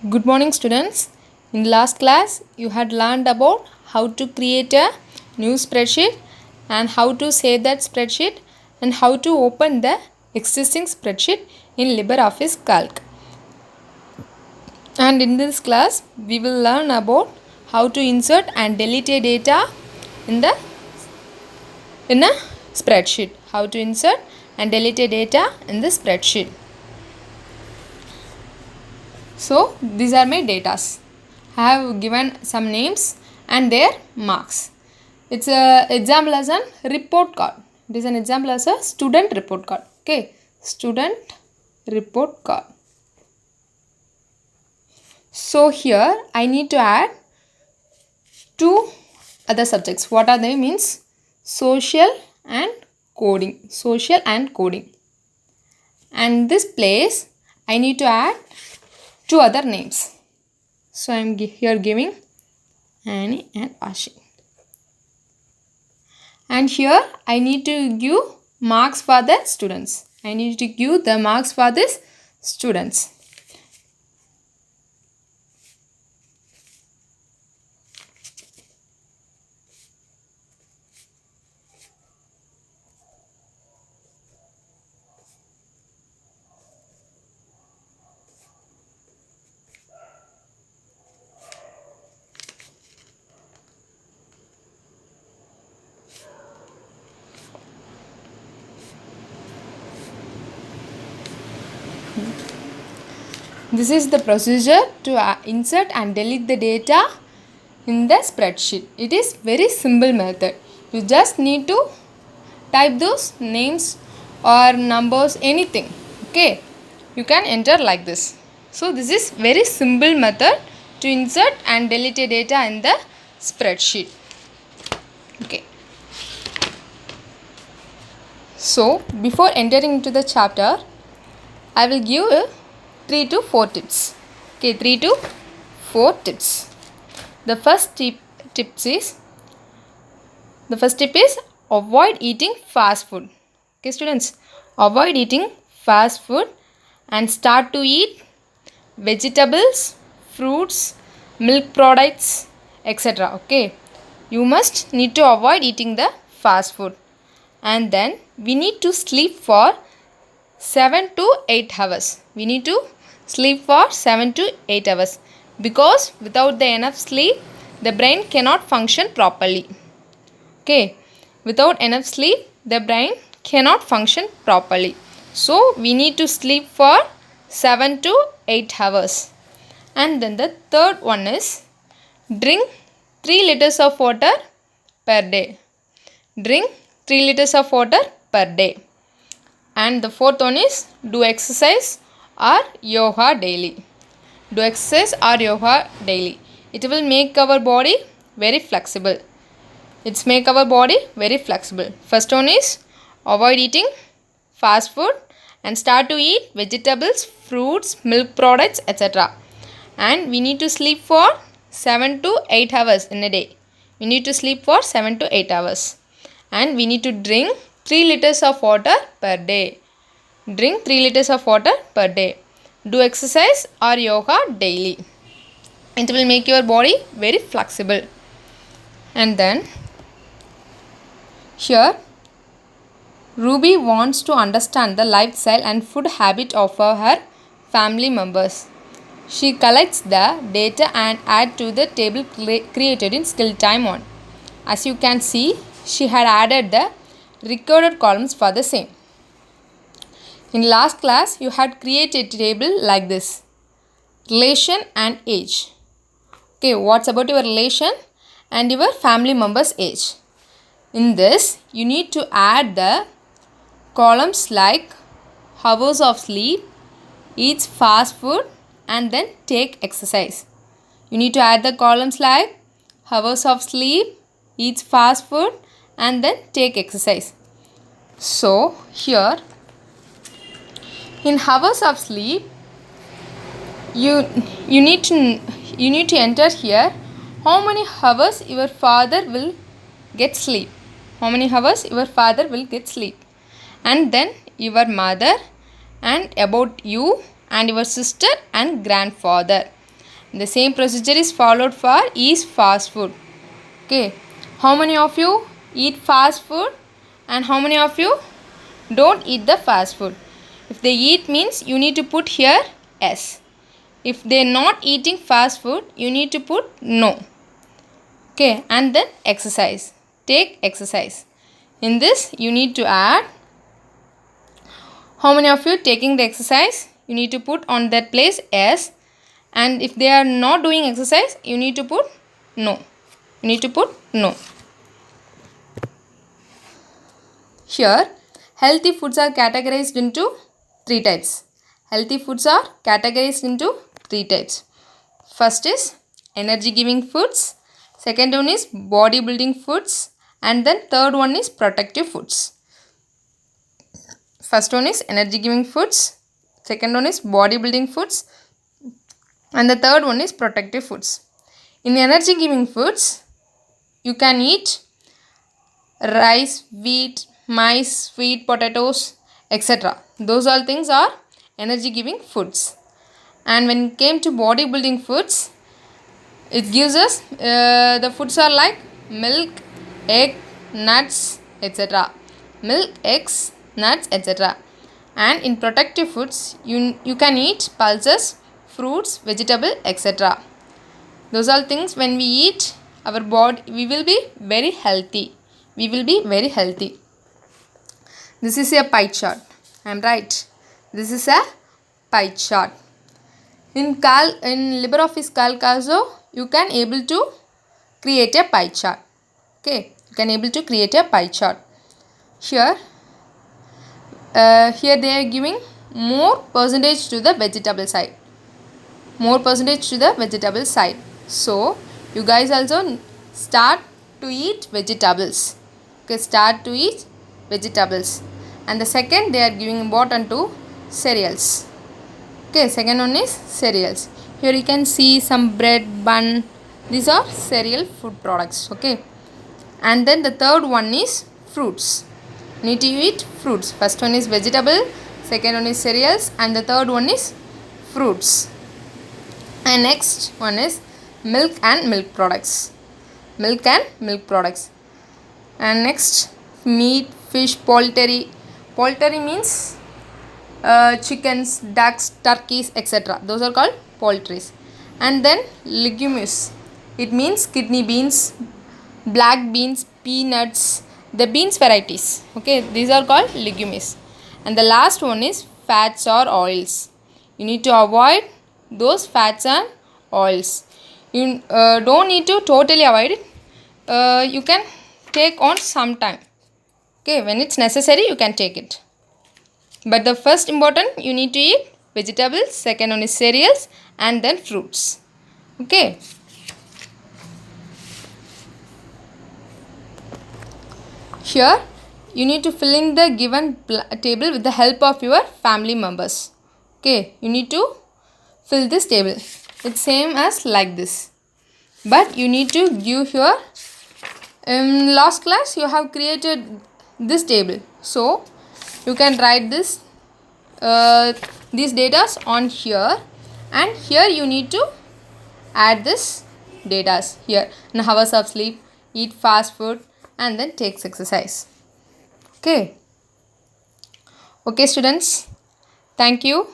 Good morning, students. In the last class, you had learned about how to create a new spreadsheet and how to save that spreadsheet and how to open the existing spreadsheet in LibreOffice Calc. And in this class, we will learn about how to insert and delete a data in a spreadsheet. How to insert and delete a data in the spreadsheet. So these are my datas. I have given some names and their marks. It's a example as a report card. It is an example as a student report card. Okay, student report card. So here I need to add two other subjects. What are they? Means social and coding. Social and coding. And this place I need to add two other names. So I am here giving Annie and Ashi. And here I need to give marks for the students. I need to give the marks for these students. This is the procedure to insert and delete the data in the spreadsheet. It is very simple method. You just need to type those names or numbers, anything. Okay, you can enter like this. So this is very simple method to insert and delete a data in the spreadsheet. Okay. So before entering into the chapter, I will give 3 to 4 tips. Okay, 3 to 4 tips. The first tip is avoid eating fast food. Okay, students, avoid eating fast food and start to eat vegetables, fruits, milk products, etc. Okay, you must need to avoid eating the fast food. And then we need to sleep for 7 to 8 hours. We need to sleep for 7 to 8 hours because without the enough sleep, the brain cannot function properly. Okay, without enough sleep, the brain cannot function properly. So we need to sleep for 7 to 8 hours. And then the third one is drink 3 liters of water per day. Drink 3 liters of water per day. And the fourth one is do exercise or yoga daily. Do exercise or yoga daily. It will make our body very flexible. It's make our body very flexible. First one is avoid eating fast food and start to eat vegetables, fruits, milk products, etc. And we need to sleep for 7 to 8 hours in a day. We need to sleep for 7 to 8 hours. And we need to drink 3 liters of water per day. Drink 3 liters of water per day. Do exercise or yoga daily. It will make your body very flexible. And then here Ruby wants to understand the lifestyle and food habit of her family members. She collects the data and adds to the table created in skill time 1. As you can see, she had added the recorded columns for the same. In last class, you had created a table like this. Relation and age. Okay, what's about your relation and your family member's age? In this, you need to add the columns like hours of sleep, eats fast food, and then take exercise. You need to add the columns like hours of sleep, eats fast food, and then take exercise. So here in hours of sleep, you need to enter here how many hours your father will get sleep. How many hours your father will get sleep. And then your mother and about you and your sister and grandfather. The same procedure is followed for is fast food. Okay, how many of you eat fast food and how many of you don't eat the fast food? If they eat means you need to put here yes. If they are not eating fast food, you need to put no. Okay, and then exercise. Take exercise. In this, you need to add how many of you taking the exercise? You need to put on that place yes. And if they are not doing exercise, you need to put no. You need to put no. Here, healthy foods are categorized into 3 types. Healthy foods are categorized into 3 types. First is energy giving foods. Second one is body building foods. And then third one is protective foods. First one is energy giving foods. Second one is body building foods. And the third one is protective foods. In energy giving foods, you can eat rice, wheat, maize, sweet potatoes, etc. Those all things are energy giving foods. And when it came to bodybuilding foods, it gives us the foods are like milk, egg, nuts, etc. Milk, eggs, nuts, etc. And in protective foods, you can eat pulses, fruits, vegetable, etc. Those are things when we eat our body, we will be very healthy. We will be very healthy. This is a pie chart. I am right. This is a pie chart. In LibreOffice Calc also, you can able to create a pie chart. Okay, you can able to create a pie chart. Here they are giving more percentage to the vegetable side. More percentage to the vegetable side. So, you guys also start to eat vegetables. Okay, start to eat vegetables. And the second, they are giving important to cereals. Okay, second one is cereals. Here you can see some bread, bun. These are cereal food products. Okay. And then the third one is fruits. Need to eat fruits. First one is vegetable. Second one is cereals. And the third one is fruits. And next one is milk and milk products. Milk and milk products. And next, meat, fish, poultry. Poultry means chickens, ducks, turkeys, etc. Those are called poultries. And then legumes. It means kidney beans, black beans, peanuts, the beans varieties. Okay, these are called legumes. And the last one is fats or oils. You need to avoid those fats and oils. You don't need to totally avoid it. You can take on some time. Okay, when it's necessary, you can take it. But the first important, you need to eat vegetables. Second one is cereals and then fruits. Okay. Here, you need to fill in the given table with the help of your family members. Okay, you need to fill this table. It's same as like this. But you need to give here, in last class you have created this table. So, you can write this these data on here, and here you need to add this data here. In hours of sleep, eat fast food, and then takes exercise. Okay. Okay, students. Thank you.